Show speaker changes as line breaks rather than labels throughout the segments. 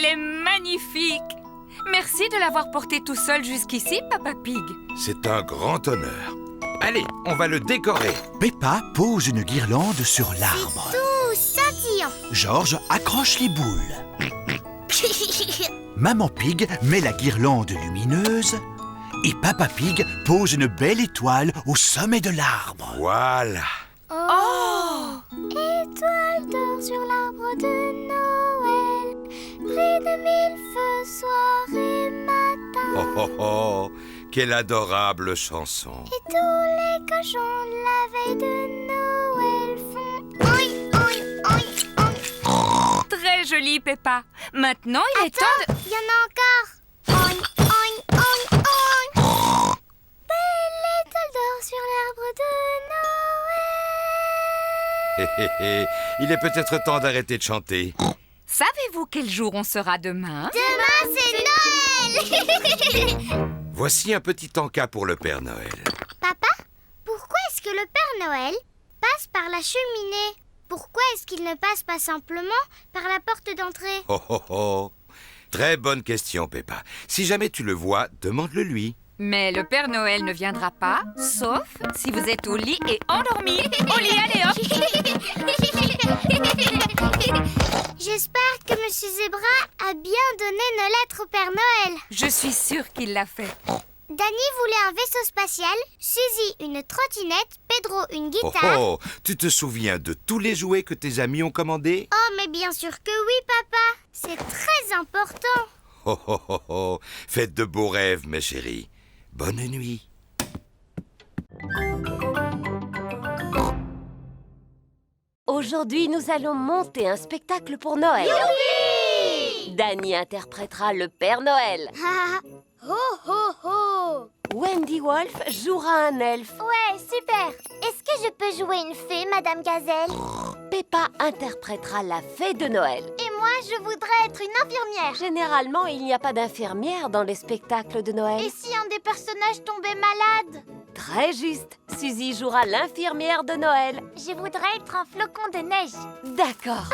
est magnifique! Merci de l'avoir porté tout seul jusqu'ici, Papa Pig.
C'est un grand honneur. Allez, on va le décorer.
Peppa pose une guirlande sur l'arbre.
Tout scintillant.
George accroche les boules. Maman Pig met la guirlande lumineuse et Papa Pig pose une belle étoile au sommet de l'arbre.
Voilà.
Oh!
Étoile d'or sur l'arbre de Noël, près de mille feux soir et matin.
Oh oh oh, quelle adorable chanson.
Et tous les cochons la veille de Noël font oi, oi, oi, oi.
Très joli, Peppa. Maintenant, il est temps de...
Il y en a encore. Oi, oi, oi, oi. Belle étoile d'or sur l'arbre de Noël.
Hé hé hé, il est peut-être temps d'arrêter de chanter.
Savez-vous quel jour on sera demain?
Demain, c'est Noël.
Voici un petit encas pour le Père Noël.
Papa, pourquoi est-ce que le Père Noël passe par la cheminée? Pourquoi est-ce qu'il ne passe pas simplement par la porte d'entrée?
Oh oh oh, très bonne question, Peppa. Si jamais tu le vois, demande-le lui.
Mais le Père Noël ne viendra pas, sauf si vous êtes au lit et endormi. Au lit, allez hop!
J'espère que Monsieur Zebra a bien donné nos lettres au Père Noël.
Je suis sûre qu'il l'a fait.
Danny voulait un vaisseau spatial, Suzy une trottinette, Pedro une
Oh
guitare.
oh, tu te souviens de tous les jouets que tes amis ont commandés?
Oh, mais bien sûr que oui, papa. C'est très important.
Oh oh oh oh, faites de beaux rêves, mes chéris. Bonne nuit.
Aujourd'hui, nous allons monter un spectacle pour Noël.
Youpi!
Danny interprétera le Père Noël.
Ho, ho, ho.
Wendy Wolf jouera un elfe.
Ouais, super. Est-ce que je peux jouer une fée, Madame Gazelle?
Peppa interprétera la fée de Noël.
Et moi, je voudrais être une infirmière.
Généralement, il n'y a pas d'infirmière dans les spectacles de Noël.
Et si un des personnages tombait malade?
Très juste. Suzy jouera l'infirmière de Noël.
Je voudrais être un flocon de neige.
D'accord.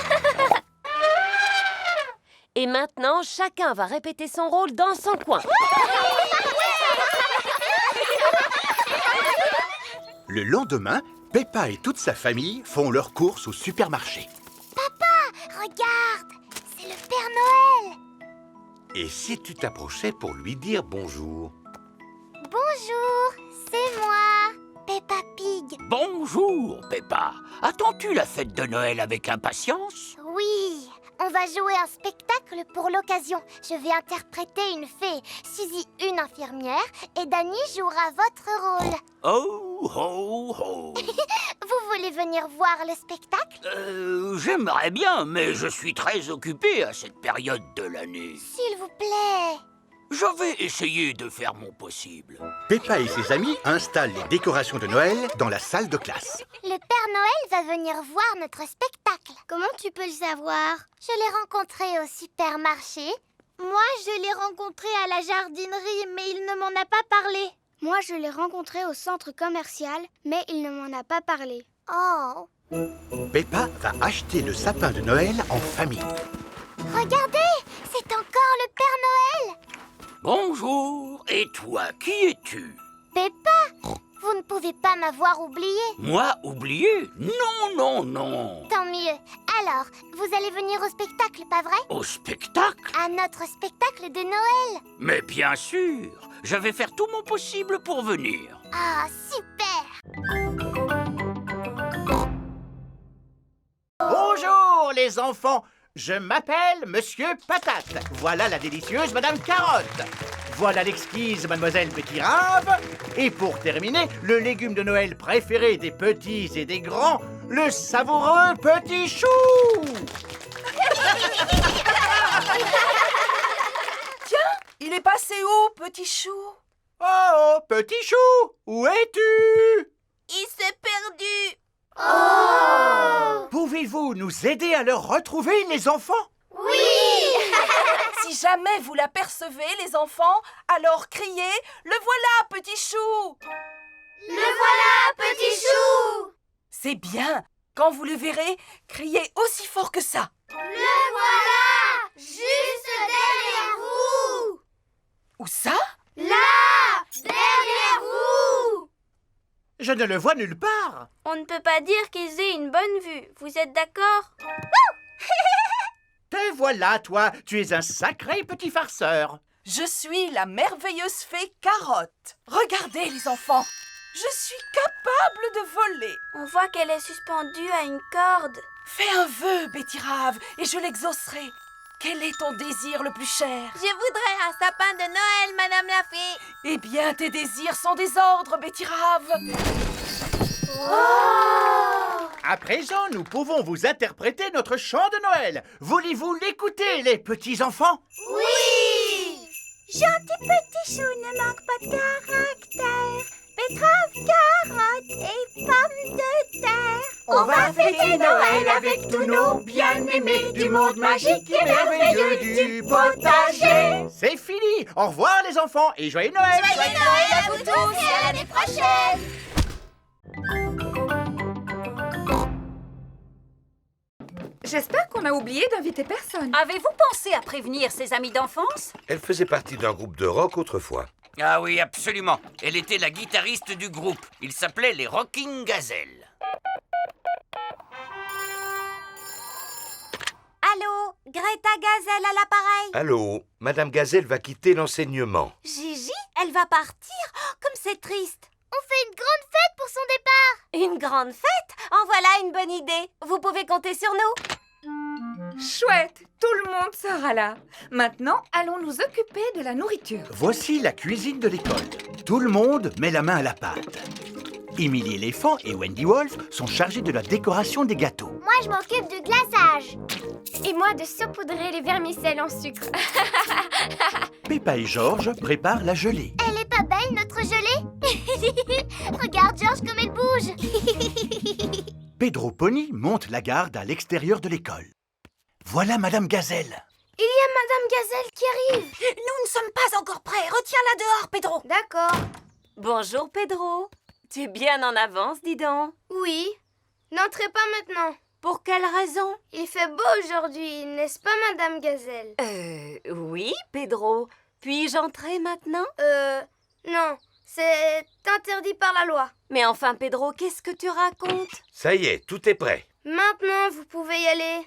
Et maintenant, chacun va répéter son rôle dans son coin.
Le lendemain, Peppa et toute sa famille font leurs courses au supermarché.
Regarde, c'est le Père Noël.
Et si tu t'approchais pour lui dire bonjour?
Bonjour, c'est moi, Peppa Pig.
Bonjour, Peppa. Attends-tu la fête de Noël avec impatience?
Oui, on va jouer un spectacle pour l'occasion. Je vais interpréter une fée, Suzy une infirmière et Danny jouera votre rôle.
Oh, ho, ho.
Vous voulez venir voir le spectacle?
J'aimerais bien, mais je suis très occupé à cette période de l'année.
S'il vous plaît.
Je vais essayer de faire mon possible.
Peppa et ses amis installent les décorations de Noël dans la salle de classe.
Le Père Noël va venir voir notre spectacle. Comment tu peux le savoir? Je l'ai rencontré au supermarché. Moi, je l'ai rencontré à la jardinerie, mais il ne m'en a pas parlé. Moi, je l'ai rencontré au centre commercial, mais il ne m'en a pas parlé. Oh!
Peppa va acheter le sapin de Noël en famille.
Regardez! C'est encore le Père Noël!
Bonjour, et toi, qui es-tu?
Peppa! Vous ne pouvez pas m'avoir oublié.
Moi, oublié? Non, non, non.
Tant mieux. Alors, vous allez venir au spectacle, pas vrai?
Au spectacle?
À notre spectacle de Noël.
Mais bien sûr, je vais faire tout mon possible pour venir.
Ah, super!
Bonjour les enfants, je m'appelle Monsieur Patate. Voilà la délicieuse Madame Carotte. Voilà l'exquise Mademoiselle Petit Rave. Et pour terminer, le légume de Noël préféré des petits et des grands, le savoureux Petit Chou.
Il est passé où, Petit Chou?
Oh, Petit Chou, où es-tu?
Il s'est perdu.
Oh!
Pouvez-vous nous aider à le retrouver, les enfants?
Oui!
Si jamais vous l'apercevez, les enfants, alors criez « Le voilà, Petit Chou !»
Le voilà, Petit Chou!
C'est bien. Quand vous le verrez, criez aussi fort que ça.
Le voilà! Juste derrière vous!
Où ça?
Là! Derrière vous!
Je ne le vois nulle part.
On ne peut pas dire qu'ils aient une bonne vue. Vous êtes d'accord?
Te voilà, toi. Tu es un sacré petit farceur.
Je suis la merveilleuse fée Carotte. Regardez, les enfants. Je suis capable de voler.
On voit qu'elle est suspendue à une corde.
Fais un vœu, Betty-Rave, et je l'exaucerai. Quel est ton désir le plus cher?
Je voudrais un sapin de Noël, Madame la Fée.
Eh bien, tes désirs sont des ordres, Betty-Rave.
À présent, nous pouvons vous interpréter notre chant de Noël. Voulez-vous l'écouter, les petits enfants?
Oui! Gentil petit chou ne manque pas de caractère. Betterave, carotte et pommes de terre.
On va fêter Noël avec tous nos bien-aimés du monde magique et merveilleux du potager. C'est fini. Au revoir les enfants et joyeux Noël.
Joyeux Noël à vous tous et à l'année prochaine.
J'espère qu'on a oublié d'inviter personne.
Avez-vous pensé à prévenir ses amis d'enfance?
Elle faisait partie d'un groupe de rock autrefois.
Ah oui, absolument. Elle était la guitariste du groupe. Il s'appelait les Rocking Gazelles.
Allô, Greta Gazelle à l'appareil.
Allô, Madame Gazelle va quitter l'enseignement.
Gigi, elle va partir. Oh, comme c'est triste. On fait une grande fête pour son départ.
Une grande fête? En voilà une bonne idée. Vous pouvez compter sur nous.
Chouette, tout le monde sera là. Maintenant, allons nous occuper de la nourriture.
Voici la cuisine de l'école. Tout le monde met la main à la pâte. Émilie l'éléphant et Wendy Wolf sont chargés de la décoration des gâteaux.
Moi, je m'occupe du glaçage. Et moi, de saupoudrer les vermicelles en sucre.
Peppa et George préparent la gelée.
Elle est pas belle, notre gelée? Regarde, George, comme elle bouge.
Pedro Pony monte la garde à l'extérieur de l'école. Voilà Madame Gazelle.
Il y a Madame Gazelle qui arrive.
Nous ne sommes pas encore prêts. Retiens-la dehors, Pedro.
D'accord.
Bonjour, Pedro. Tu es bien en avance, dis donc.
Oui. N'entrez pas maintenant.
Pour quelle raison?
Il fait beau aujourd'hui, n'est-ce pas, Madame Gazelle?
Oui, Pedro. Puis-je entrer maintenant?
Non. C'est interdit par la loi.
Mais enfin, Pedro, qu'est-ce que tu racontes?
Ça y est, tout est prêt.
Maintenant, vous pouvez y aller.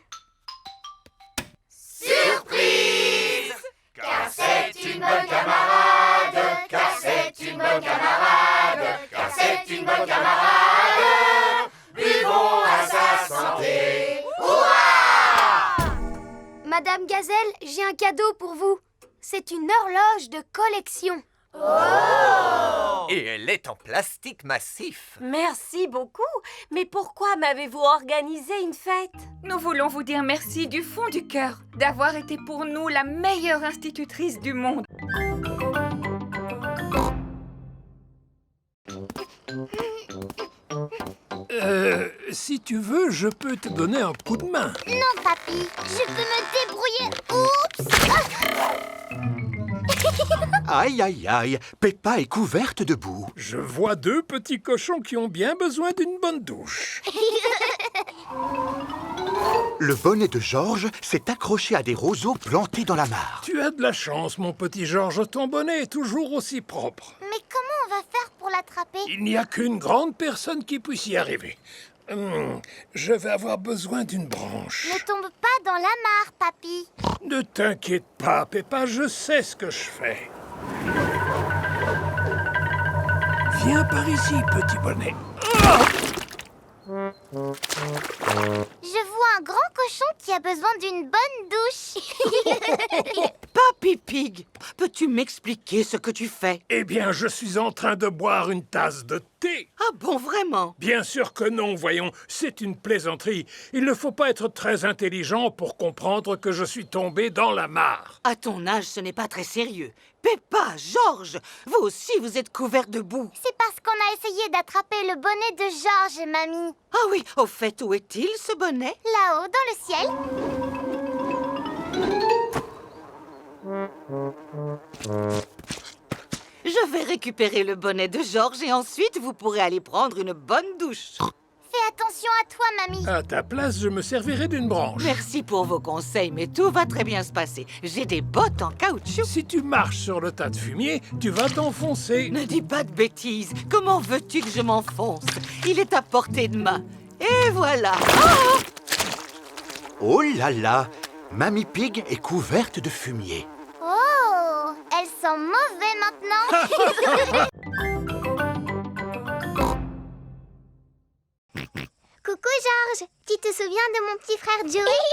Surprise!
Car c'est une bonne camarade. Car c'est une bonne camarade. Car c'est une bonne camarade. Buvons à sa santé. Hurrah! Madame Gazelle, j'ai un cadeau pour vous. C'est une horloge de collection.
Et elle est en plastique massif.
Merci beaucoup. Mais pourquoi m'avez-vous organisé une fête?
Nous voulons vous dire merci du fond du cœur d'avoir été pour nous la meilleure institutrice du monde.
Si tu veux, je peux te donner un coup de main.
Non, papy, je peux me débrouiller. Oups!
Aïe, aïe, aïe, Peppa est couverte de boue.
Je vois deux petits cochons qui ont bien besoin d'une bonne douche.
Le bonnet de George s'est accroché à des roseaux plantés dans la mare.
Tu as de la chance, mon petit George, ton bonnet est toujours aussi propre.
Mais comment on va faire pour l'attraper?
Il n'y a qu'une grande personne qui puisse y arriver. Je vais avoir besoin d'une branche.
Ne tombe pas dans la mare, papy.
Ne t'inquiète pas, Peppa, je sais ce que je fais. Viens par ici, petit bonnet.
Je vois un grand cochon qui a besoin d'une bonne douche.
Papy Pig, peux-tu m'expliquer ce que tu fais?
Eh bien, je suis en train de boire une tasse de thé.
Ah bon, vraiment?
Bien sûr que non, voyons, c'est une plaisanterie. Il ne faut pas être très intelligent pour comprendre que je suis tombé dans la mare.
À ton âge, ce n'est pas très sérieux. Peppa, George, vous aussi vous êtes couverts de boue.
C'est parce qu'on a essayé d'attraper le bonnet de George, mamie.
Ah oui, au fait, où est-il, ce bonnet?
Là-haut, dans le ciel.
Je vais récupérer le bonnet de George et ensuite vous pourrez aller prendre une bonne douche.
Fais attention à toi, mamie.
À ta place, je me servirai d'une branche.
Merci pour vos conseils, mais tout va très bien se passer. J'ai des bottes en caoutchouc.
Si tu marches sur le tas de fumier, tu vas t'enfoncer.
Ne dis pas de bêtises. Comment veux-tu que je m'enfonce? Il est à portée de main. Et voilà.
Oh là là, Mamie Pig est couverte de fumier.
Oh, elle sent mauvais maintenant. Coucou Georges, tu te souviens de mon petit frère Joey?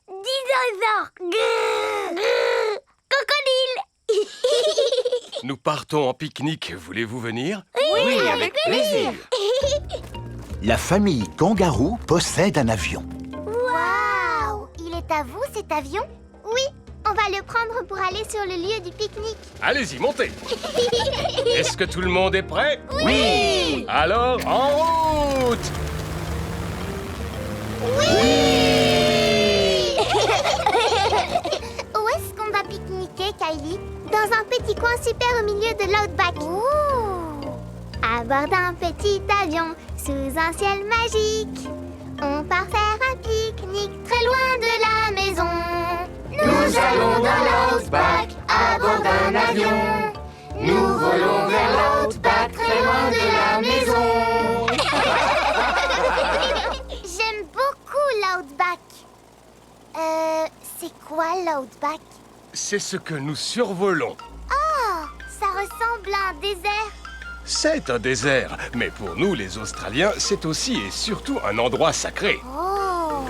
Dinosaure. Crocodile.
Nous partons en pique-nique, voulez-vous venir?
Oui, avec plaisir.
La famille Kangaroo possède un avion.
Waouh! Il est à vous cet avion? Oui, on va le prendre pour aller sur le lieu du pique-nique.
Allez-y, montez. Est-ce que tout le monde est prêt?
Oui!
Alors, en route!
Oui! Où est-ce qu'on va pique-niquer, Kylie? Dans un petit coin super au milieu de l'outback. À bord d'un petit avion, sous un ciel magique, on part faire un pique-nique très loin de la maison. Nous allons dans l'outback, à bord d'un avion. Nous volons vers l'outback, très loin de la maison. J'aime beaucoup l'outback. C'est quoi l'outback?
C'est ce que nous survolons.
Oh, ça ressemble à un désert.
C'est un désert, mais pour nous, les Australiens, c'est aussi et surtout un endroit sacré.
Oh.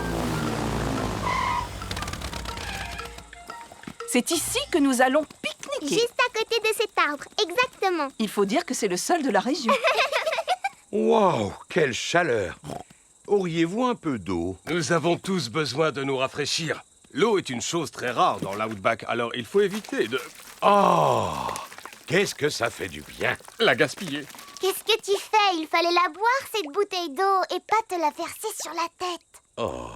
C'est ici que nous allons pique-niquer.
Juste à côté de cet arbre, exactement.
Il faut dire que c'est le seul de la région.
Waouh, quelle chaleur! Auriez-vous un peu d'eau?
Nous avons tous besoin de nous rafraîchir. L'eau est une chose très rare dans l'outback, alors il faut éviter de...
Oh! Qu'est-ce que ça fait du bien!
la gaspiller.
Qu'est-ce que tu fais? Il fallait la boire, cette bouteille d'eau, et pas te la verser sur la tête.
Oh!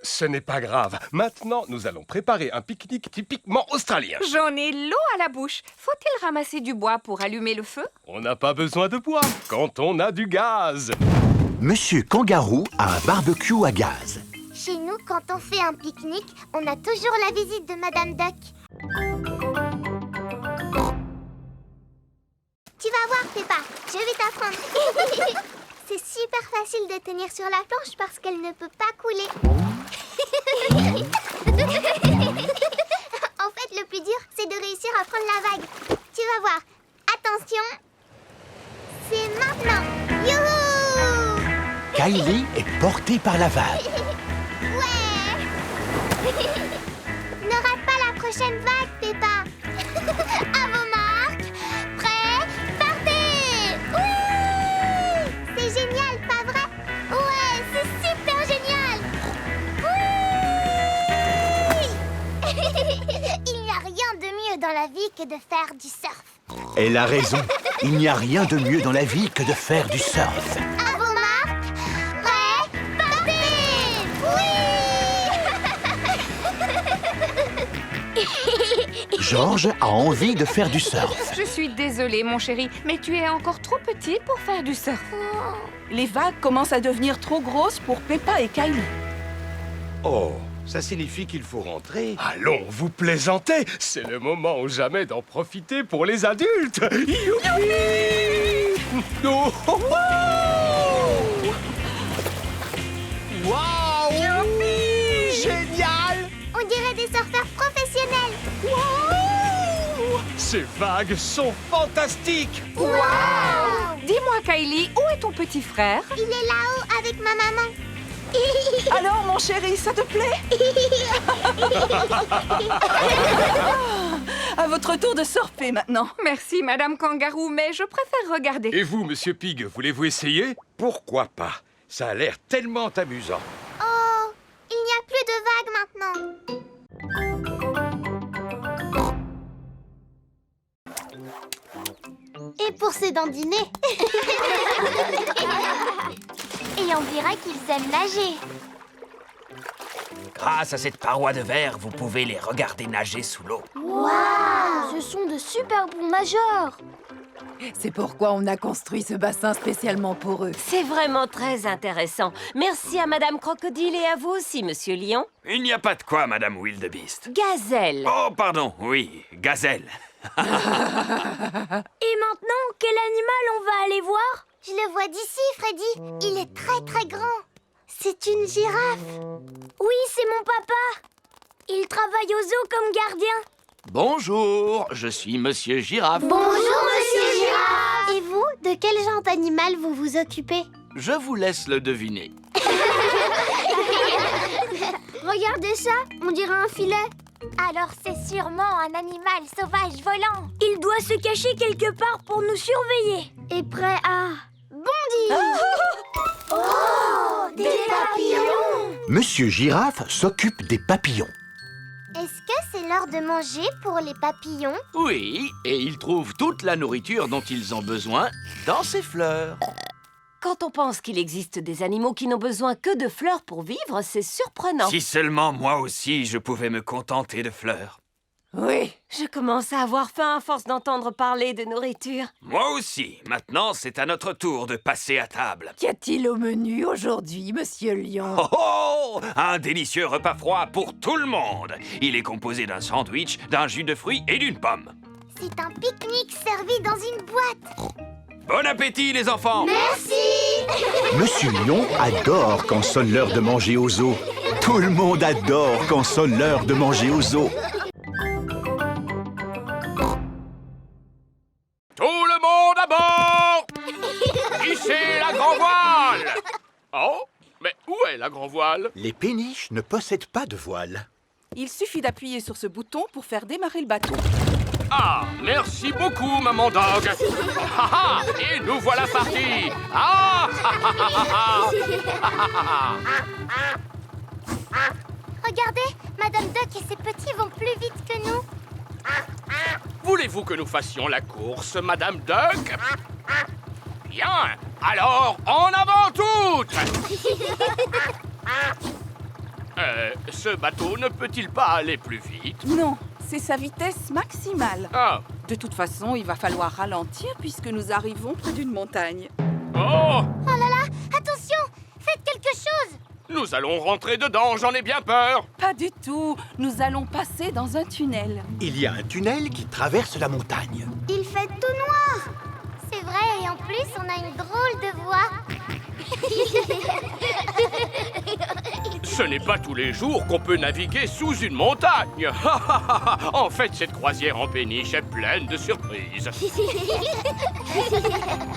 Ce n'est pas grave. Maintenant, nous allons préparer un pique-nique typiquement australien.
J'en ai l'eau à la bouche. Faut-il ramasser du bois pour allumer le feu?
On n'a pas besoin de bois quand on a du gaz.
Monsieur Kangaroo a un barbecue à gaz.
Chez nous, quand on fait un pique-nique, on a toujours la visite de Madame Duck. Tu vas voir, Peppa, je vais t'apprendre. C'est super facile de tenir sur la planche parce qu'elle ne peut pas couler. En fait, le plus dur, c'est de réussir à prendre la vague. Tu vas voir. Attention. C'est maintenant. Youhou!
Kylie est portée par la vague.
Ouais. Ne rate pas la prochaine vague, Peppa. À vos marques. Prêts? Partez! Oui! C'est génial, pas vrai? Ouais, c'est super génial! Oui! Il n'y a rien de mieux dans la vie que de faire du surf.
Elle a raison. Il n'y a rien de mieux dans la vie que de faire du surf.
À vos marques. Prêts? Partez! Oui!
Georges a envie de faire du surf.
Je suis désolée, mon chéri, mais tu es encore trop petit pour faire du surf.
Les vagues commencent à devenir trop grosses pour Peppa et Kylie.
Oh, ça signifie qu'il faut rentrer.
Allons, vous plaisantez. C'est le moment ou jamais d'en profiter pour les adultes. Youpi! Oh, oh, oh!
Waouh! Génial!
On dirait des surfeurs professionnels.
Ces vagues sont fantastiques.
Waouh!
Dis-moi, Kylie, où est ton petit frère?
Il est là-haut avec ma maman.
Alors, mon chéri, ça te plaît? À votre tour de surfer maintenant.
Merci, Madame Kangaroo, mais je préfère regarder.
Et vous, Monsieur Pig, voulez-vous essayer?
Pourquoi pas? Ça a l'air tellement amusant.
Oh, il n'y a plus de vagues maintenant. Et pour ces dandinés. Et on dirait qu'ils aiment nager.
Grâce à cette paroi de verre, vous pouvez les regarder nager sous l'eau.
Waouh! Ce sont de super bons nageurs.
C'est pourquoi on a construit ce bassin spécialement pour eux.
C'est vraiment très intéressant. Merci à Madame Crocodile et à vous aussi, Monsieur Lion.
Il n'y a pas de quoi, Madame Wildebeest.
Gazelle.
Oh, pardon, oui, gazelle.
Et maintenant, quel animal on va aller voir? Je le vois d'ici, Freddy. Il est très très grand. C'est une girafe. Oui, c'est mon papa. Il travaille au zoo comme gardien.
Bonjour, je suis Monsieur Girafe.
Bonjour, Monsieur Girafe. Et vous, de quel genre d'animal vous vous occupez?
Je vous laisse le deviner.
Regardez ça, on dirait un filet. Alors c'est sûrement un animal sauvage volant. Il doit se cacher quelque part pour nous surveiller. Et prêt à bondir. Oh, des papillons.
Monsieur Girafe s'occupe des papillons.
Est-ce que c'est l'heure de manger pour les papillons?
Oui, et ils trouvent toute la nourriture dont ils ont besoin dans ces fleurs.
Quand on pense qu'il existe des animaux qui n'ont besoin que de fleurs pour vivre, c'est surprenant.
Si seulement moi aussi je pouvais me contenter de fleurs.
Oui, je commence à avoir faim à force d'entendre parler de nourriture.
Moi aussi. Maintenant, c'est à notre tour de passer à table.
Qu'y a-t-il au menu aujourd'hui, Monsieur Lion?
Oh oh! Un délicieux repas froid pour tout le monde. Il est composé d'un sandwich, d'un jus de fruits et d'une pomme.
C'est un pique-nique servi dans une boîte.
Bon appétit, les enfants!
Merci.
Monsieur Lion adore quand sonne l'heure de manger au zoo. Tout le monde adore quand sonne l'heure de manger au zoo.
Tout le monde à bord! Hissez la grand voile! Oh, mais où est la grand voile?
Les péniches ne possèdent pas de voile.
Il suffit d'appuyer sur ce bouton pour faire démarrer le bateau.
Ah, merci beaucoup, maman Dog. Ah, ah, et nous voilà partis. Ah, ah, ah, ah, ah, ah.
Regardez, Madame Duck et ses petits vont plus vite que nous.
Voulez-vous que nous fassions la course, Madame Duck? Bien, alors en avant toutes! Ce bateau ne peut-il pas aller plus vite?
Non, c'est sa vitesse maximale.
Ah.
De toute façon, il va falloir ralentir puisque nous arrivons près d'une montagne.
Oh!
Oh là là, attention, faites quelque chose.
Nous allons rentrer dedans, j'en ai bien peur.
Pas du tout, nous allons passer dans un tunnel.
Il y a un tunnel qui traverse la montagne.
Il fait tout noir. C'est vrai, et en plus, on a une drôle de voix.
Ce n'est pas tous les jours qu'on peut naviguer sous une montagne. En fait, cette croisière en péniche est pleine de surprises.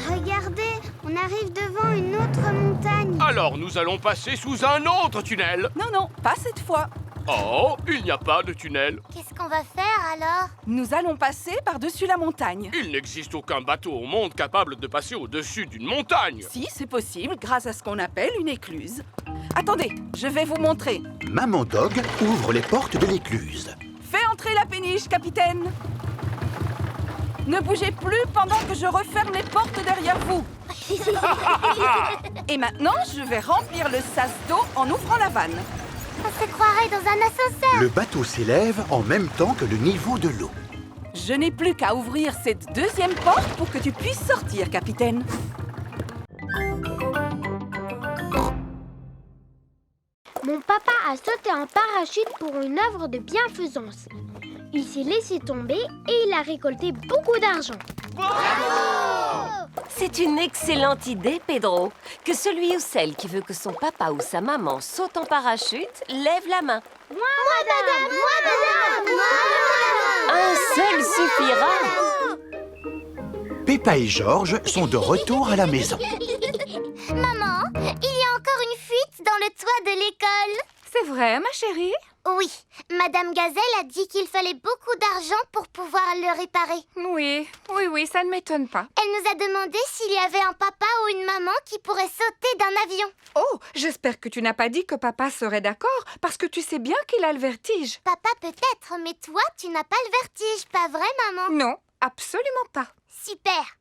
Regardez, on arrive devant une autre montagne.
Alors nous allons passer sous un autre tunnel.
Non, non, pas cette fois.
Oh, il n'y a pas de tunnel.
Qu'est-ce qu'on va faire alors?
Nous allons passer par-dessus la montagne.
Il n'existe aucun bateau au monde capable de passer au-dessus d'une montagne.
Si, c'est possible grâce à ce qu'on appelle une écluse. Attendez, je vais vous montrer.
Maman Dog ouvre les portes de l'écluse.
Fais entrer la péniche, capitaine. Ne bougez plus pendant que je referme les portes derrière vous. Et maintenant, je vais remplir le sas d'eau en ouvrant la vanne.
On se croirait dans un ascenseur.
Le bateau s'élève en même temps que le niveau de l'eau.
Je n'ai plus qu'à ouvrir cette deuxième porte pour que tu puisses sortir, capitaine.
Mon papa a sauté en parachute pour une œuvre de bienfaisance. Il s'est laissé tomber et il a récolté beaucoup d'argent.
Bravo!
C'est une excellente idée, Pedro. Que celui ou celle qui veut que son papa ou sa maman saute en parachute, lève la main.
Moi, madame! Moi, madame! Moi,
Un seul suffira.
Peppa et Georges sont de retour à la maison.
Maman, il y a encore une fuite dans le toit de l'école.
C'est vrai, ma chérie?
Oui, Madame Gazelle a dit qu'il fallait beaucoup d'argent pour pouvoir le réparer.
Oui, ça ne m'étonne pas.
Elle nous a demandé s'il y avait un papa ou une maman qui pourrait sauter d'un avion.
Oh, j'espère que tu n'as pas dit que papa serait d'accord, parce que tu sais bien qu'il a le vertige.
Papa peut-être, mais toi, tu n'as pas le vertige, pas vrai, maman?
Non, absolument pas.
Super.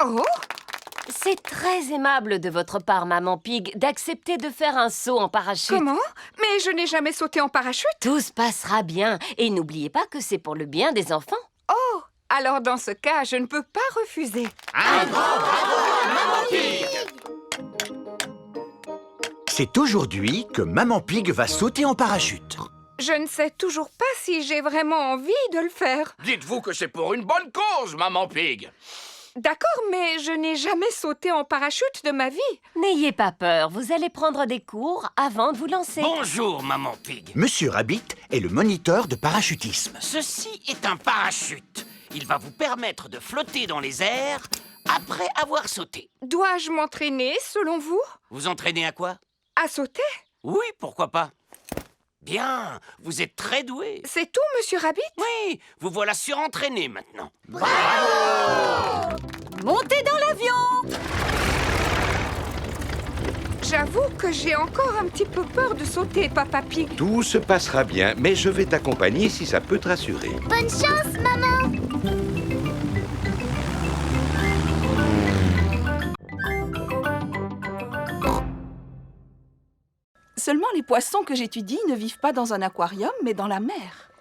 Oh!
C'est très aimable de votre part, Maman Pig, d'accepter de faire un saut en parachute.
Comment? Mais je n'ai jamais sauté en parachute.
Tout se passera bien. Et n'oubliez pas que c'est pour le bien des enfants.
Oh, Alors dans ce cas, je ne peux pas refuser.
Un grand bravo à Maman Pig!
C'est aujourd'hui que Maman Pig va sauter en parachute.
Je ne sais toujours pas si j'ai vraiment envie de le faire.
Dites-vous que c'est pour une bonne cause, Maman Pig.
D'accord, mais je n'ai jamais sauté en parachute de ma vie.
N'ayez pas peur, vous allez prendre des cours avant de vous lancer.
Bonjour, Maman Pig.
Monsieur Rabbit est le moniteur de parachutisme.
Ceci est un parachute. Il va vous permettre de flotter dans les airs après avoir sauté.
Dois-je m'entraîner, selon vous?
Vous entraînez à quoi?
À sauter?
Oui, pourquoi pas. Bien, vous êtes très doué.
C'est tout, Monsieur Rabbit?
Oui, vous voilà surentraîné maintenant.
Montez dans l'avion! J'avoue que j'ai encore un petit peu peur de sauter, Papa Pig.
Tout se passera bien, mais je vais t'accompagner si ça peut te rassurer.
Bonne chance, maman!
Seulement les poissons que j'étudie ne vivent pas dans un aquarium, mais dans la mer.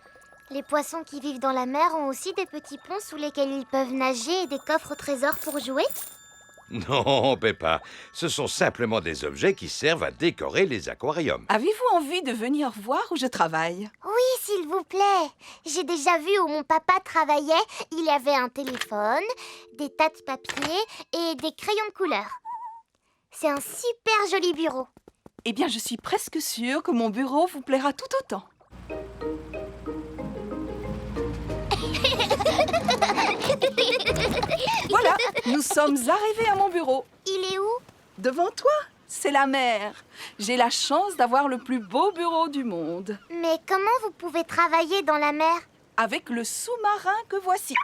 Les poissons qui vivent dans la mer ont aussi des petits ponts sous lesquels ils peuvent nager et des coffres au trésor pour jouer?
Non, Peppa, ce sont simplement des objets qui servent à décorer les aquariums.
Avez-vous envie de venir voir où je travaille?
Oui, s'il vous plaît. J'ai déjà vu où mon papa travaillait. Il y avait un téléphone, des tas de papier et des crayons de couleur. C'est un super joli bureau.
Eh bien, je suis presque sûre que mon bureau vous plaira tout autant. Voilà, nous sommes arrivés à mon bureau.
Il est où?
Devant toi, c'est la mer. J'ai la chance d'avoir le plus beau bureau du monde.
Mais comment vous pouvez travailler dans la mer?
Avec le sous-marin que voici.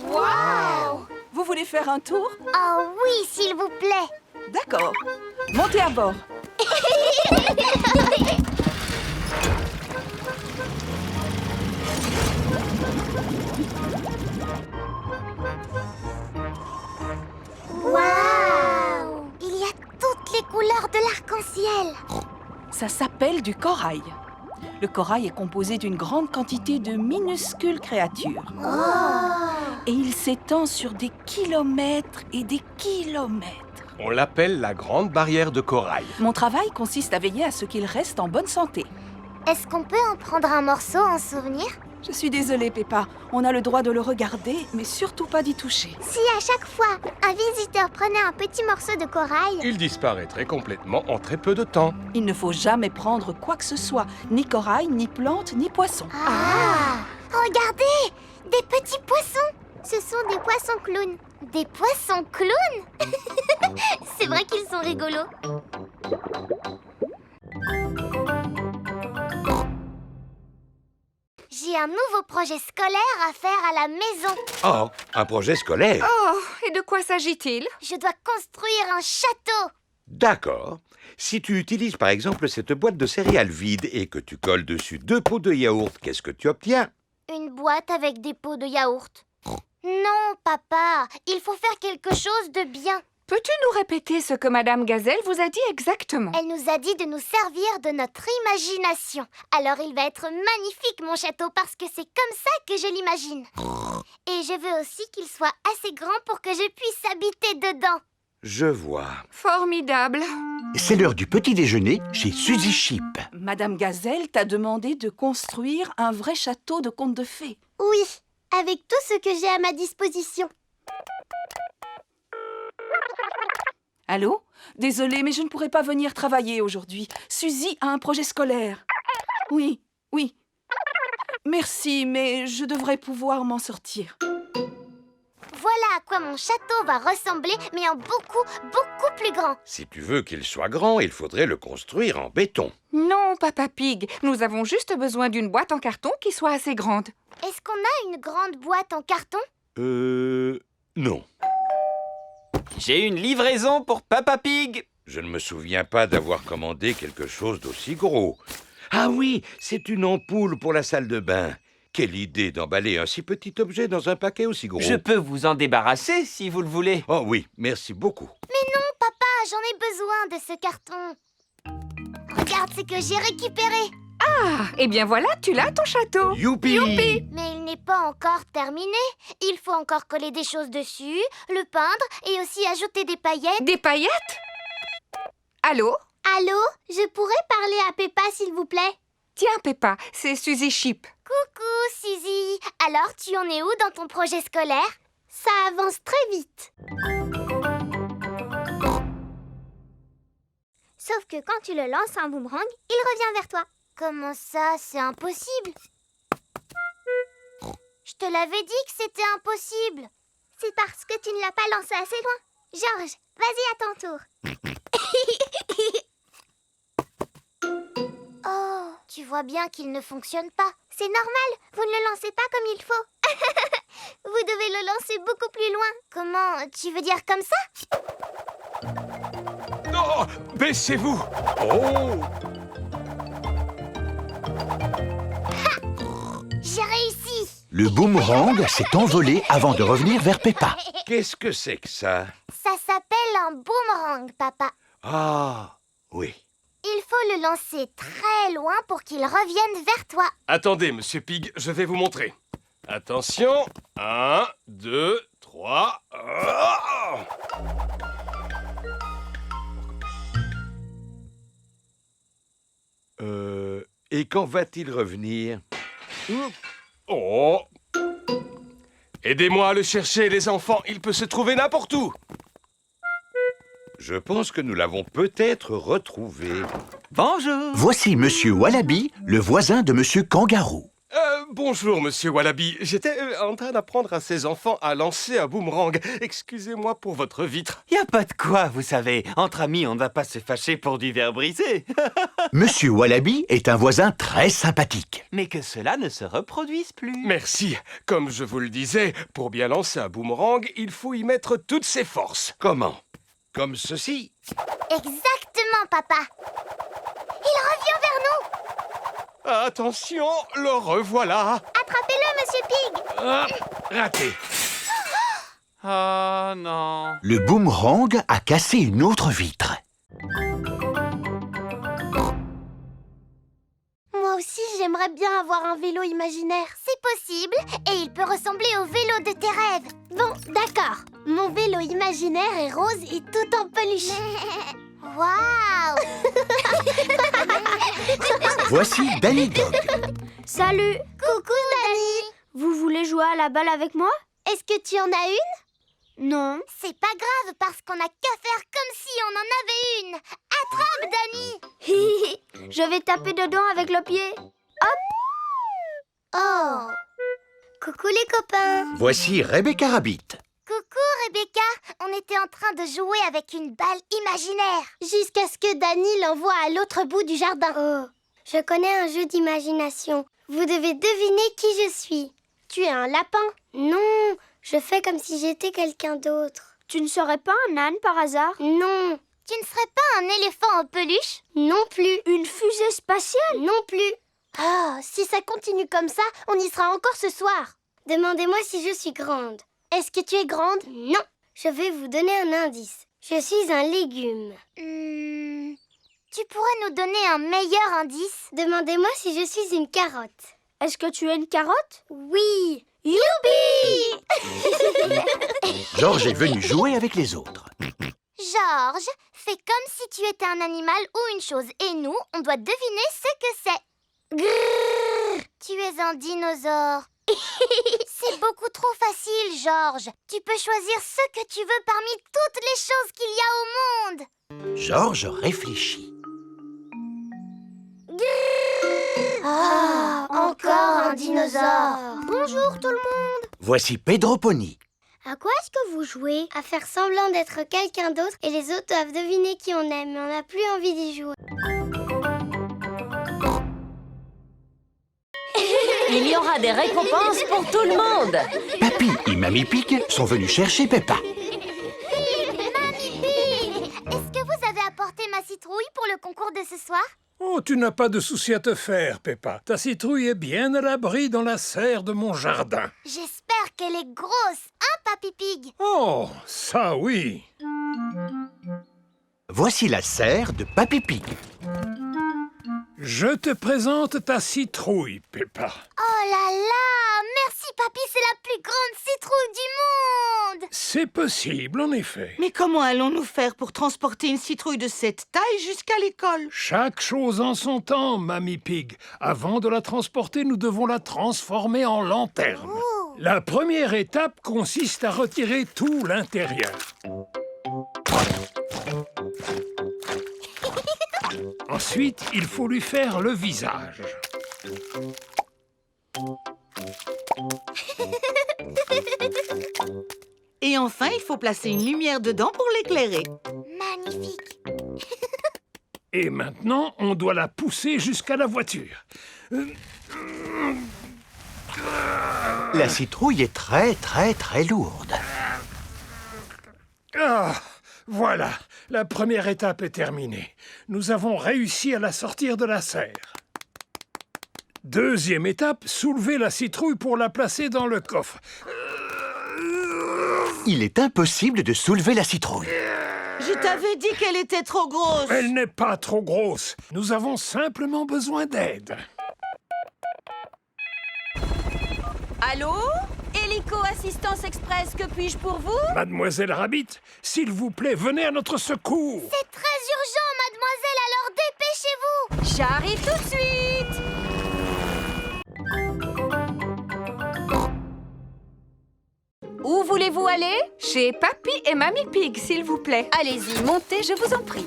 Waouh!
Vous voulez faire un tour?
Oh oui, s'il vous plaît.
D'accord. Montez à bord.
Waouh! Il y a toutes les couleurs de l'arc-en-ciel.
Ça s'appelle du corail. Le corail est composé d'une grande quantité de minuscules créatures. Et il s'étend sur des kilomètres et des kilomètres.
On l'appelle la grande barrière de corail.
Mon travail consiste à veiller à ce qu'il reste en bonne santé.
Est-ce qu'on peut en prendre un morceau en souvenir?
Je suis désolée, Peppa. On a le droit de le regarder, mais surtout pas d'y toucher.
Si à chaque fois, un visiteur prenait un petit morceau de corail...
Il disparaîtrait complètement en très peu de temps.
Il ne faut jamais prendre quoi que ce soit. Ni corail, ni plante, ni poisson.
Ah! Regardez! Des petits poissons! Ce sont des poissons clowns. Des poissons clowns? C'est vrai qu'ils sont rigolos. J'ai un nouveau projet scolaire à faire à la maison.
Oh, un projet scolaire?
Oh, et de quoi s'agit-il?
Je dois construire un château.
D'accord. Si tu utilises par exemple cette boîte de céréales vide et que tu colles dessus 2 pots de yaourt, qu'est-ce que tu obtiens?
Une boîte avec des pots de yaourt. Non, papa, il faut faire quelque chose de bien.
Peux-tu nous répéter ce que Madame Gazelle vous a dit exactement?
Elle nous a dit de nous servir de notre imagination. Alors il va être magnifique, mon château, parce que c'est comme ça que je l'imagine. Et je veux aussi qu'il soit assez grand pour que je puisse habiter dedans.
Je vois.
Formidable.
C'est l'heure du petit déjeuner chez Suzy Chip.
Madame Gazelle t'a demandé de construire un vrai château de conte de fées.
Oui, avec tout ce que j'ai à ma disposition.
Allô? Désolée, mais je ne pourrai pas venir travailler aujourd'hui. Suzy a un projet scolaire. Oui. Merci, mais je devrais pouvoir m'en sortir.
Voilà à quoi mon château va ressembler, mais en beaucoup plus grand.
Si tu veux qu'il soit grand, il faudrait le construire en béton.
Non, Papa Pig, nous avons juste besoin d'une boîte en carton qui soit assez grande.
Est-ce qu'on a une grande boîte en carton?
Non.
J'ai une livraison pour Papa Pig.
Je ne me souviens pas d'avoir commandé quelque chose d'aussi gros. Ah oui, c'est une ampoule pour la salle de bain. Quelle idée d'emballer un si petit objet dans un paquet aussi gros.
Je peux vous en débarrasser si vous le voulez.
Oh oui, merci beaucoup.
Mais non, papa, j'en ai besoin de ce carton. Regarde ce que j'ai récupéré.
Ah, eh bien voilà, tu l'as ton château.
Youpi!
Mais il n'est pas encore terminé. Il faut encore coller des choses dessus, le peindre et aussi ajouter des paillettes.
Des paillettes? Allô?
Allô? Je pourrais parler à Peppa, s'il vous plaît?
Tiens, Peppa, c'est Suzy Chip.
Coucou, Suzy. Alors, tu en es où dans ton projet scolaire? Ça avance très vite. Sauf que quand tu le lances un boomerang, il revient vers toi. Comment ça? C'est impossible. Je te l'avais dit que c'était impossible. C'est parce que tu ne l'as pas lancé assez loin. Georges, vas-y à ton tour. Oh, tu vois bien qu'il ne fonctionne pas. C'est normal, vous ne le lancez pas comme il faut. Vous devez le lancer beaucoup plus loin. Comment? Tu veux dire comme ça?
Oh, baissez-vous.
Oh!
J'ai réussi.
Le boomerang s'est envolé avant de revenir vers Peppa.
Qu'est-ce que c'est que ça?
Ça s'appelle un boomerang, papa.
Ah, oui.
Il faut le lancer très loin pour qu'il revienne vers toi.
Attendez, Monsieur Pig, je vais vous montrer. Attention. 1, 2, 3.
Et quand va-t-il revenir?
Oh! Aidez-moi à le chercher, les enfants. Il peut se trouver n'importe où.
Je pense que nous l'avons peut-être retrouvé.
Bonjour. Voici Monsieur Wallaby, le voisin de Monsieur Kangaroo.
Bonjour, Monsieur Wallaby. J'étais en train d'apprendre à ces enfants à lancer un boomerang. Excusez-moi pour votre vitre.
Y a pas de quoi, vous savez. Entre amis, on ne va pas se fâcher pour du verre brisé.
Monsieur Wallaby est un voisin très sympathique.
Mais que cela ne se reproduise plus.
Merci. Comme je vous le disais, pour bien lancer un boomerang, il faut y mettre toutes ses forces.
Comment? Comme ceci?
Exactement, papa. Il revient vers nous.
Attention, le revoilà.
Attrapez-le, Monsieur Pig.
Raté.
Oh non.
Le boomerang a cassé une autre vitre.
Moi aussi, j'aimerais bien avoir un vélo imaginaire. C'est possible, et il peut ressembler au vélo de tes rêves. Bon, d'accord. Mon vélo imaginaire est rose et tout en peluche. Waouh!
Voici Danny Dog.
Salut.
Coucou, Danny.
Vous voulez jouer à la balle avec moi?
Est-ce que tu en as une?
Non.
C'est pas grave, parce qu'on n'a qu'à faire comme si on en avait une. Attrape, Danny.
Je vais taper dedans avec le pied. Hop.
Oh. Coucou les copains.
Voici Rebecca Rabbit.
Coucou Rebecca, on était en train de jouer avec une balle imaginaire. Jusqu'à ce que Danny l'envoie à l'autre bout du jardin.
Oh, je connais un jeu d'imagination.
Vous devez deviner qui je suis. Tu es un lapin?
Non, je fais comme si j'étais quelqu'un d'autre. Tu ne serais pas un âne par hasard?
Non. Tu ne serais pas un éléphant en peluche?
Non plus. Une fusée spatiale?
Non plus. Oh, si ça continue comme ça, on y sera encore ce soir.
Demandez-moi si je suis grande.
Est-ce que tu es grande?
Non. Je vais vous donner un indice. Je suis un légume.
Tu pourrais nous donner un meilleur indice?
Demandez-moi si je suis une carotte. Est-ce que tu es une carotte?
Oui.
Youpi!
Georges est venu jouer avec les autres.
Georges, fais comme si tu étais un animal ou une chose. Et nous, on doit deviner ce que c'est. Grrr, tu es un dinosaure. C'est beaucoup trop facile, Georges. Tu peux choisir ce que tu veux parmi toutes les choses qu'il y a au monde.
Georges réfléchit.
Ah, encore un dinosaure.
Bonjour tout le monde.
Voici Pedro Pony.
À quoi est-ce que vous jouez? À faire semblant d'être quelqu'un d'autre et les autres doivent deviner qui on aime, mais on n'a plus envie d'y jouer.
Il y aura des récompenses pour tout le monde.
Papy et Mamie Pig sont venus chercher Peppa.
Mamie Pig, est-ce que vous avez apporté ma citrouille pour le concours de ce soir?
Oh, tu n'as pas de souci à te faire, Peppa. Ta citrouille est bien à l'abri dans la serre de mon jardin.
J'espère qu'elle est grosse, hein, Papy Pig?
Oh, ça oui.
Voici la serre de Papy Pig.
Je te présente ta citrouille, Peppa.
Oh là là! Merci, papy, c'est la plus grande citrouille du monde!
C'est possible, en effet.
Mais comment allons-nous faire pour transporter une citrouille de cette taille jusqu'à l'école?
Chaque chose en son temps, Mamie Pig. Avant de la transporter, nous devons la transformer en lanterne. La première étape consiste à retirer tout l'intérieur. Ensuite, il faut lui faire le visage.
Et enfin, il faut placer une lumière dedans pour l'éclairer.
Magnifique!
Et maintenant, on doit la pousser jusqu'à la voiture.
La citrouille est très, très, très lourde.
Ah, voilà, la première étape est terminée. Nous avons réussi à la sortir de la serre. Deuxième étape, soulever la citrouille pour la placer dans le coffre.
Il est impossible de soulever la citrouille.
Je t'avais dit qu'elle était trop grosse.
Elle n'est pas trop grosse. Nous avons simplement besoin d'aide.
Allô? Hélico Assistance Express, que puis-je pour vous?
Mademoiselle Rabbit, s'il vous plaît, venez à notre secours.
C'est très urgent, mademoiselle, alors dépêchez-vous!
J'arrive tout de suite! Où voulez-vous aller?
Chez Papy et Mamie Pig, s'il vous plaît.
Allez-y, montez, je vous en prie.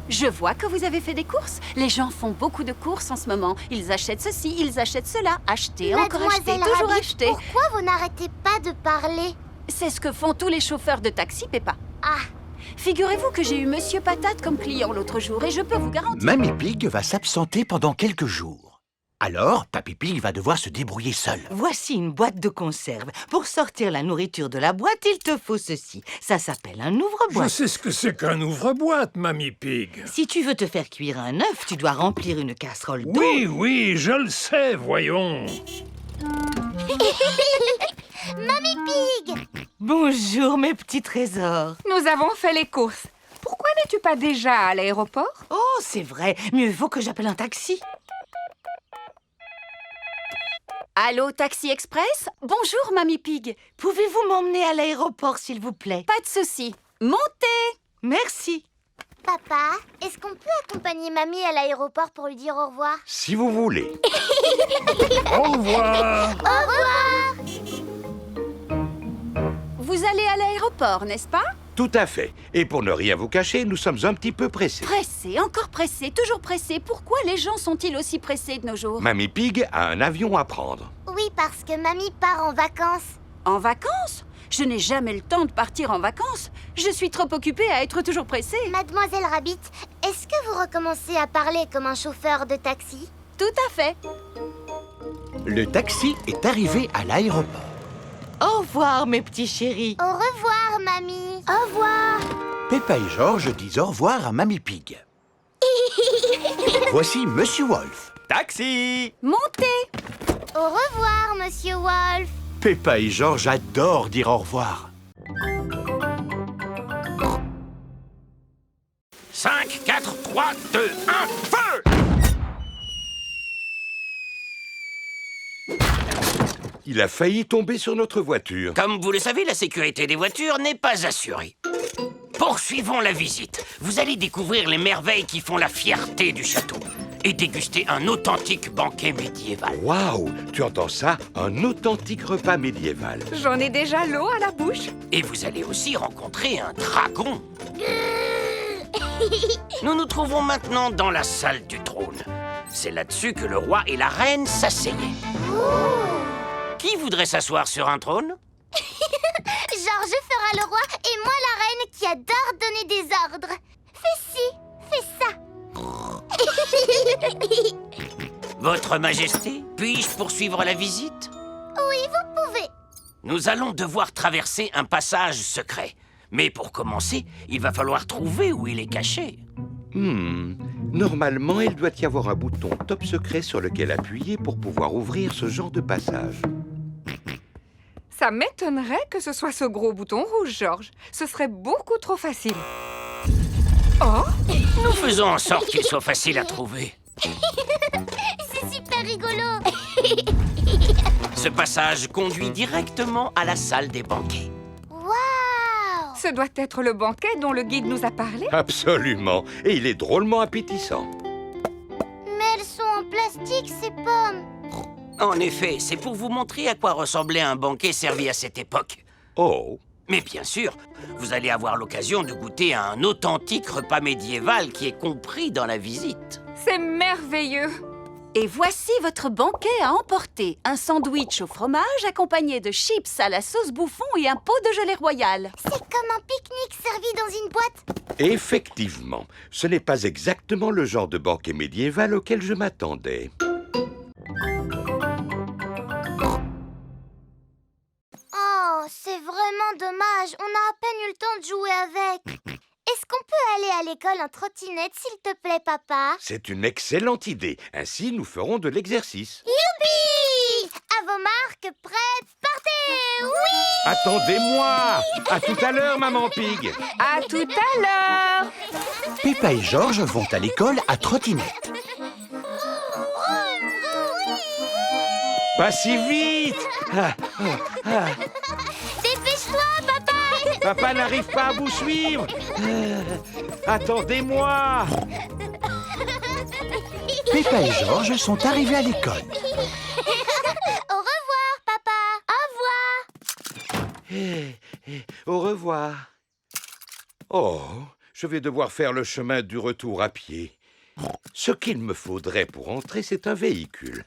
Je vois que vous avez fait des courses. Les gens font beaucoup de courses en ce moment. Ils achètent ceci, ils achètent cela. Acheter, encore acheter, toujours
Rabbit,
acheter.
Pourquoi vous n'arrêtez pas de parler?
C'est ce que font tous les chauffeurs de taxi, Peppa.
Ah!
Figurez-vous que j'ai eu Monsieur Patate comme client l'autre jour et je peux vous garantir...
Mamie Pig va s'absenter pendant quelques jours. Alors, Papy Pig va devoir se débrouiller seul.
Voici une boîte de conserve. Pour sortir la nourriture de la boîte, il te faut ceci. Ça s'appelle un ouvre-boîte.
Je sais ce que c'est qu'un ouvre-boîte, Mamie Pig.
Si tu veux te faire cuire un œuf, tu dois remplir une casserole d'eau.
Oui, je le sais, voyons.
Mamie Pig!
Bonjour, mes petits trésors.
Nous avons fait les courses. Pourquoi n'es-tu pas déjà à l'aéroport?
Oh, c'est vrai. Mieux vaut que j'appelle un taxi.
Allô, Taxi Express? Bonjour, Mamie Pig.
Pouvez-vous m'emmener à l'aéroport, s'il vous plaît?
Pas de souci. Montez!
Merci.
Papa, est-ce qu'on peut accompagner Mamie à l'aéroport pour lui dire au revoir?
Si vous voulez.
Au revoir.
Au revoir!
Vous allez à l'aéroport, n'est-ce pas?
Tout à fait. Et pour ne rien vous cacher, nous sommes un petit peu pressés.
Pressé, encore pressé, toujours pressé. Pourquoi les gens sont-ils aussi pressés de nos jours?
Mamie Pig a un avion à prendre.
Oui, parce que Mamie part en vacances.
En vacances? Je n'ai jamais le temps de partir en vacances. Je suis trop occupée à être toujours pressée.
Mademoiselle Rabbit, est-ce que vous recommencez à parler comme un chauffeur de taxi?
Tout à fait.
Le taxi est arrivé à l'aéroport.
Au revoir, mes petits chéris.
Au revoir, Mamie. Au revoir.
Peppa et George disent au revoir à Mamie Pig. Voici Monsieur Wolf.
Taxi!
Montez!
Au revoir, Monsieur Wolf.
Peppa et George adorent dire au revoir.
5, 4, 3, 2, 1, feu!
Il a failli tomber sur notre voiture.
Comme vous le savez, la sécurité des voitures n'est pas assurée. Poursuivons la visite. Vous allez découvrir les merveilles qui font la fierté du château et déguster un authentique banquet médiéval.
Waouh! Tu entends ça? Un authentique repas médiéval.
J'en ai déjà l'eau à la bouche.
Et vous allez aussi rencontrer un dragon. Nous nous trouvons maintenant dans la salle du trône. C'est là-dessus que le roi et la reine s'asseyaient. Qui voudrait s'asseoir sur un trône?
George fera le roi et moi la reine qui adore donner des ordres. Fais ci, fais ça.
Votre Majesté, puis-je poursuivre la visite?
Oui, vous pouvez.
Nous allons devoir traverser un passage secret. Mais pour commencer, il va falloir trouver où il est caché.
Normalement, il doit y avoir un bouton top secret sur lequel appuyer pour pouvoir ouvrir ce genre de passage.
Ça m'étonnerait que ce soit ce gros bouton rouge, Georges. Ce serait beaucoup trop facile. Oh!
Nous faisons en sorte qu'il soit facile à trouver.
C'est super rigolo.
Ce passage conduit directement à la salle des banquets.
Waouh!
Ce doit être le banquet dont le guide nous a parlé.
Absolument. Et il est drôlement appétissant.
Mais elles sont en plastique, ces pommes.
En effet, c'est pour vous montrer à quoi ressemblait un banquet servi à cette époque.
Oh!
Mais bien sûr, vous allez avoir l'occasion de goûter à un authentique repas médiéval qui est compris dans la visite.
C'est merveilleux.
Et voici votre banquet à emporter. Un sandwich au fromage accompagné de chips à la sauce bouffon et un pot de gelée royale.
C'est comme un pique-nique servi dans une boîte.
Effectivement, ce n'est pas exactement le genre de banquet médiéval auquel je m'attendais.
Oh, c'est vraiment dommage. On a à peine eu le temps de jouer avec. Est-ce qu'on peut aller à l'école en trottinette, s'il te plaît, papa?
C'est une excellente idée. Ainsi, nous ferons de l'exercice.
Youpi! À vos marques, prêtes, partez! Oui!
Attendez-moi! À tout à l'heure, maman Pig!
À tout à l'heure!
Peppa et Georges vont à l'école à trottinette.
Pas si vite!
Dépêche-toi, papa!
Papa n'arrive pas à vous suivre! Attendez-moi!
Peppa et Georges sont arrivés à l'école.
Au revoir, papa! Au revoir!
Au revoir. Oh, je vais devoir faire le chemin du retour à pied. Ce qu'il me faudrait pour entrer, c'est un véhicule.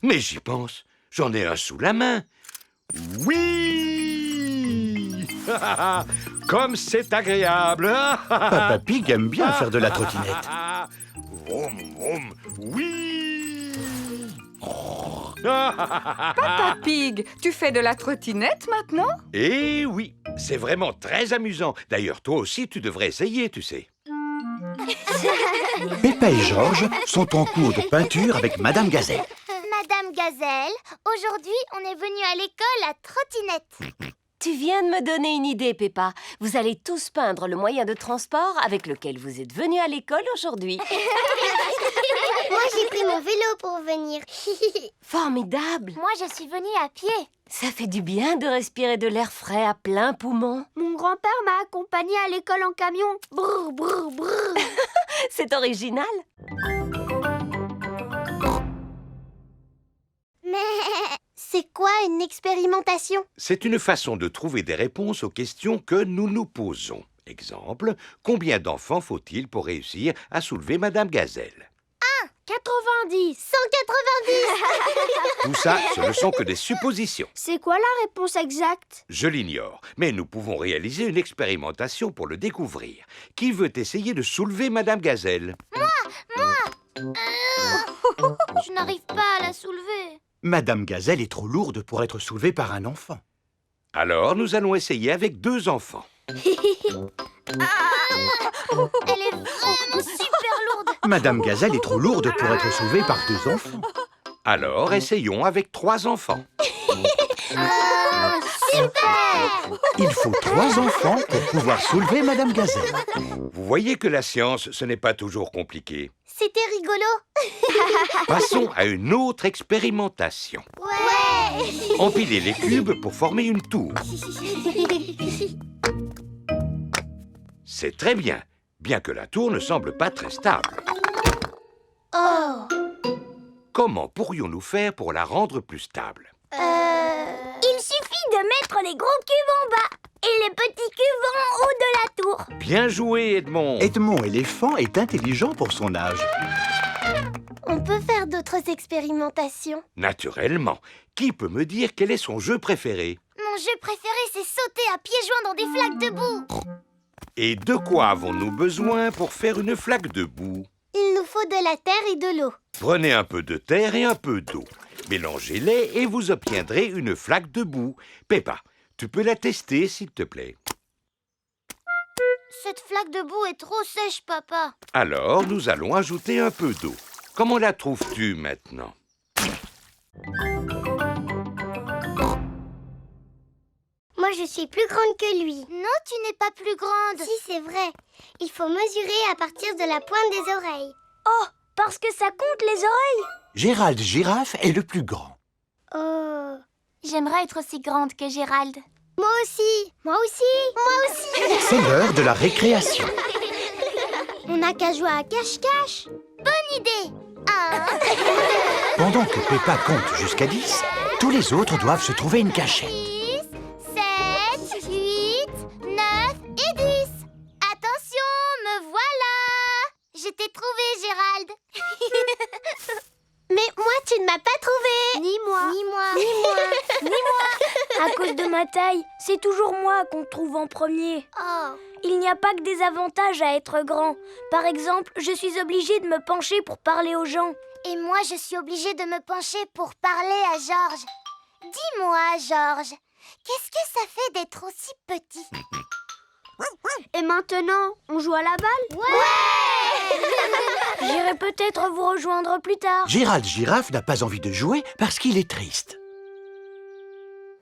Mais j'y pense, j'en ai un sous la main. Oui! Comme c'est agréable!
Papa Pig aime bien faire de la trottinette.
Vroom, vroom, oui!
Papa Pig, tu fais de la trottinette maintenant?
Eh oui, c'est vraiment très amusant. D'ailleurs, toi aussi, tu devrais essayer, tu sais.
Peppa et Georges sont en cours de peinture avec Madame Gazelle.
Madame Gazelle, aujourd'hui, on est venu à l'école à trottinette.
Tu viens de me donner une idée, Peppa. Vous allez tous peindre le moyen de transport avec lequel vous êtes venus à l'école aujourd'hui.
Moi, j'ai pris mon vélo pour venir.
Formidable!
Moi, je suis venue à pied.
Ça fait du bien de respirer de l'air frais à plein poumon.
Mon grand-père m'a accompagnée à l'école en camion. Brrr, brrr, brrr.
C'est original.
Mais c'est quoi une expérimentation?
C'est une façon de trouver des réponses aux questions que nous nous posons. Exemple, combien d'enfants faut-il pour réussir à soulever Madame Gazelle?
90.
190.
Tout ça, ce ne sont que des suppositions.
C'est quoi la réponse exacte?
Je l'ignore, mais nous pouvons réaliser une expérimentation pour le découvrir. Qui veut essayer de soulever Madame Gazelle?
Moi. Je n'arrive pas à la soulever.
Madame Gazelle est trop lourde pour être soulevée par un enfant.
Alors, nous allons essayer avec 2 enfants.
Elle est vraiment super lourde.
Madame Gazelle est trop lourde pour être soulevée par 2 enfants.
Alors, essayons avec 3 enfants.
Super!
Il faut 3 enfants pour pouvoir soulever Madame Gazelle.
Vous voyez que la science, ce n'est pas toujours compliqué.
C'était rigolo.
Passons à une autre expérimentation.
Ouais.
Empiler les cubes pour former une tour. C'est très bien, bien que la tour ne semble pas très stable.
Oh.
Comment pourrions-nous faire pour la rendre plus stable?
Il suffit de mettre les gros cubes en bas et les petits cubes en haut de la tour.
Bien joué, Edmond.
Edmond éléphant est intelligent pour son âge.
On peut faire d'autres expérimentations.
Naturellement. Qui peut me dire quel est son jeu préféré?
Mon jeu préféré, c'est sauter à pieds joints dans des flaques de boue.
Et de quoi avons-nous besoin pour faire une flaque de boue?
Il nous faut de la terre et de l'eau.
Prenez un peu de terre et un peu d'eau. Mélangez-les et vous obtiendrez une flaque de boue. Peppa, tu peux la tester, s'il te plaît.
Cette flaque de boue est trop sèche, papa.
Alors, nous allons ajouter un peu d'eau. Comment la trouves-tu maintenant?
je suis plus grande que lui. Non, tu n'es pas plus grande. Si, c'est vrai. Il faut mesurer à partir de la pointe des oreilles.
Oh, parce que ça compte les oreilles.
Gérald Girafe est le plus grand.
Oh, j'aimerais être aussi grande que Gérald. Moi aussi. Moi aussi. Moi aussi.
C'est l'heure de la récréation.
On n'a qu'à jouer à cache-cache. Bonne idée. 1.
Pendant que Peppa compte jusqu'à 10, tous les autres doivent se trouver une cachette.
6, 7, 8, 9 et 10. Attention, me voilà. Je t'ai trouvé, Gérald. Mais moi, tu ne m'as pas trouvé. Ni moi. Ni moi.
Ni moi. Ni moi. À cause de ma taille, c'est toujours moi qu'on trouve en premier.
Oh.
Il n'y a pas que des avantages à être grand. Par exemple, je suis obligée de me pencher pour parler aux gens.
Et moi, je suis obligée de me pencher pour parler à Georges. Dis-moi, Georges, qu'est-ce que ça fait d'être aussi petit?
Et maintenant, on joue à la balle?
Ouais.
J'irai peut-être vous rejoindre plus tard.
Gérald Girafe n'a pas envie de jouer parce qu'il est triste.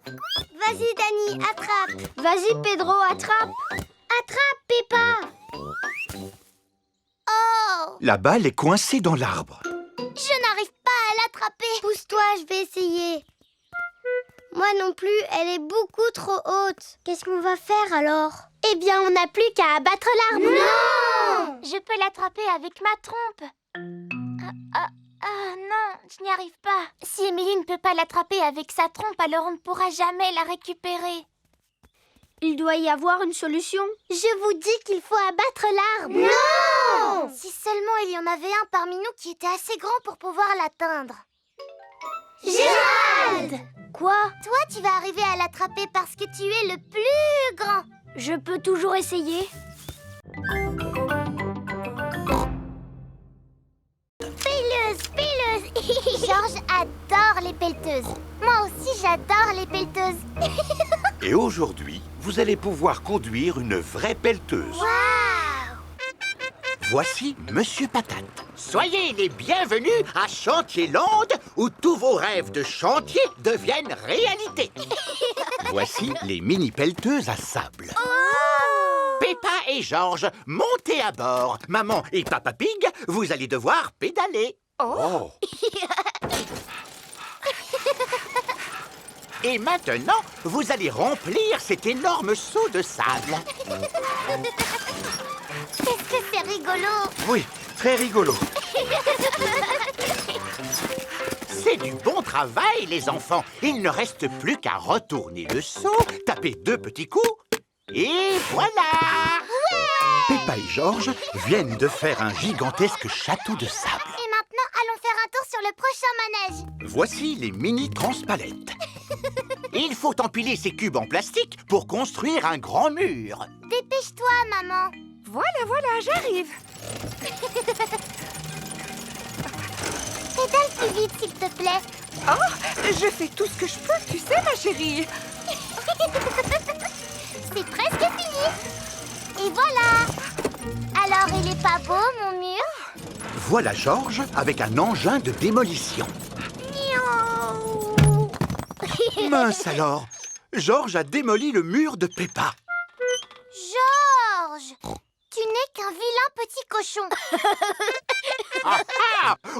Vas-y, Dani, attrape.
Vas-y, Pedro, attrape.
Attrape, Peppa. Oh!
La balle est coincée dans l'arbre.
Je n'arrive pas à l'attraper. Pousse-toi, je vais essayer. Moi non plus, elle est beaucoup trop haute. Qu'est-ce qu'on va faire alors? Eh bien, on n'a plus qu'à abattre l'arbre. Non! Je peux l'attraper avec ma trompe. Non, je n'y arrive pas. Si Émilie ne peut pas l'attraper avec sa trompe, alors on ne pourra jamais la récupérer.
Il doit y avoir une solution.
Je vous dis qu'il faut abattre l'arbre. Non! Si seulement il y en avait un parmi nous qui était assez grand pour pouvoir l'atteindre. Gérald!
Quoi?
Toi, tu vas arriver à l'attraper parce que tu es le plus grand.
Je peux toujours essayer.
Pelleuse! Georges adore les pelleteuses. Moi aussi, j'adore les pelleteuses.
Et aujourd'hui, vous allez pouvoir conduire une vraie pelleteuse.
Waouh!
Voici Monsieur Patate.
Soyez les bienvenus à Chantierland, où tous vos rêves de chantier deviennent réalité.
Voici les mini-pelleteuses à sable.
Peppa et Georges, montez à bord. Maman et Papa Pig, vous allez devoir pédaler.
Oh!
Et maintenant, vous allez remplir cet énorme seau de sable.
Qu'est-ce que c'est rigolo!
Oui, très rigolo.
C'est du bon travail, les enfants. Il ne reste plus qu'à retourner le seau, taper 2 petits coups, et voilà!
Peppa et Georges viennent de faire un gigantesque château de sable.
Et maintenant, allons faire un tour sur le prochain manège.
Voici les mini-transpalettes.
Il faut empiler ces cubes en plastique pour construire un grand mur.
Dépêche-toi, maman.
Voilà, j'arrive.
Pédale plus vite, s'il te plaît.
Oh, je fais tout ce que je peux, tu sais, ma chérie.
C'est presque fini. Et voilà. Alors, il est pas beau, mon mur?
Voilà Georges avec un engin de démolition. Mince alors! Georges a démoli le mur de Peppa.
Georges, tu n'es qu'un vilain petit cochon.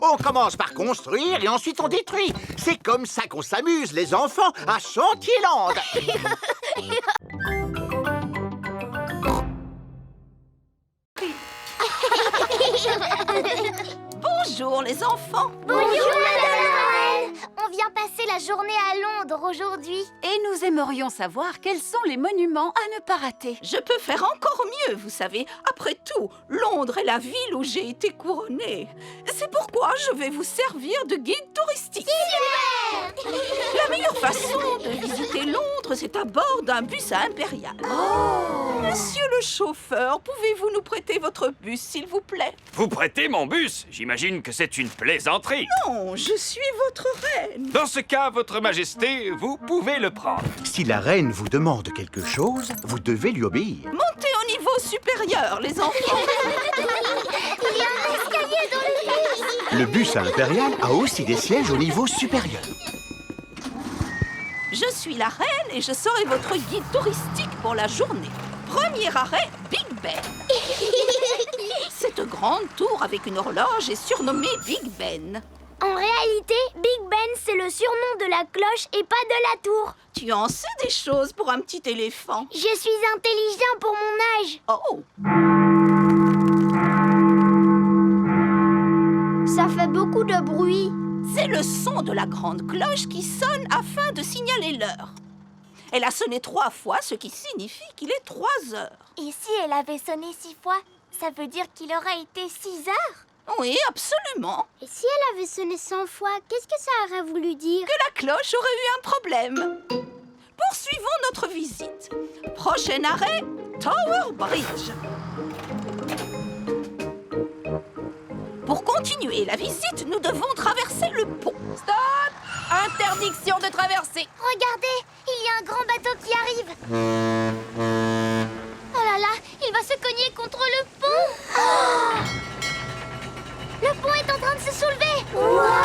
On commence par construire et ensuite on détruit. C'est comme ça qu'on s'amuse, les enfants, à Chantierland.
Bonjour les enfants.
Bonjour, Madame Noël. On vient passer la journée à Londres aujourd'hui.
Et nous aimerions savoir quels sont les monuments à ne pas rater.
Je peux faire encore mieux, vous savez. Après tout, Londres est la ville où j'ai été couronnée. C'est pourquoi je vais vous servir de guide touristique.
Super!
La meilleure façon de visiter Londres, c'est à bord d'un bus à impérial. Monsieur le chauffeur, pouvez-vous nous prêter votre bus, s'il vous plaît?
Vous prêtez mon bus? J'imagine que c'est une plaisanterie.
Non, je suis votre reine.
Dans ce cas, votre majesté, vous pouvez le prendre.
Si la reine vous demande quelque chose, vous devez lui obéir.
Montez au niveau supérieur, les enfants.
Il y a un escalier dans le bus.
Le bus à impérial a aussi des sièges au niveau supérieur.
Je suis la reine et je serai votre guide touristique pour la journée. Premier arrêt, Big Ben. Cette grande tour avec une horloge est surnommée Big Ben.
En réalité, Big Ben, c'est le surnom de la cloche et pas de la tour.
Tu en sais des choses pour un petit éléphant.
Je suis intelligent pour mon âge.
Oh!
Ça fait beaucoup de bruit.
C'est le son de la grande cloche qui sonne afin de signaler l'heure. Elle a sonné 3 fois, ce qui signifie qu'il est 3 heures.
Et si elle avait sonné 6 fois, ça veut dire qu'il aurait été 6 heures?
Oui, absolument.
Et si elle avait sonné 100 fois, qu'est-ce que ça aurait voulu dire?
Que la cloche aurait eu un problème. Poursuivons notre visite. Prochain arrêt, Tower Bridge. Pour continuer la visite, nous devons traverser le pont.
Stop! Interdiction de traverser.
Regardez, il y a un grand bateau qui arrive. Oh là là, il va se cogner contre le pont. Oh! Le pont est en train de se soulever. Wow!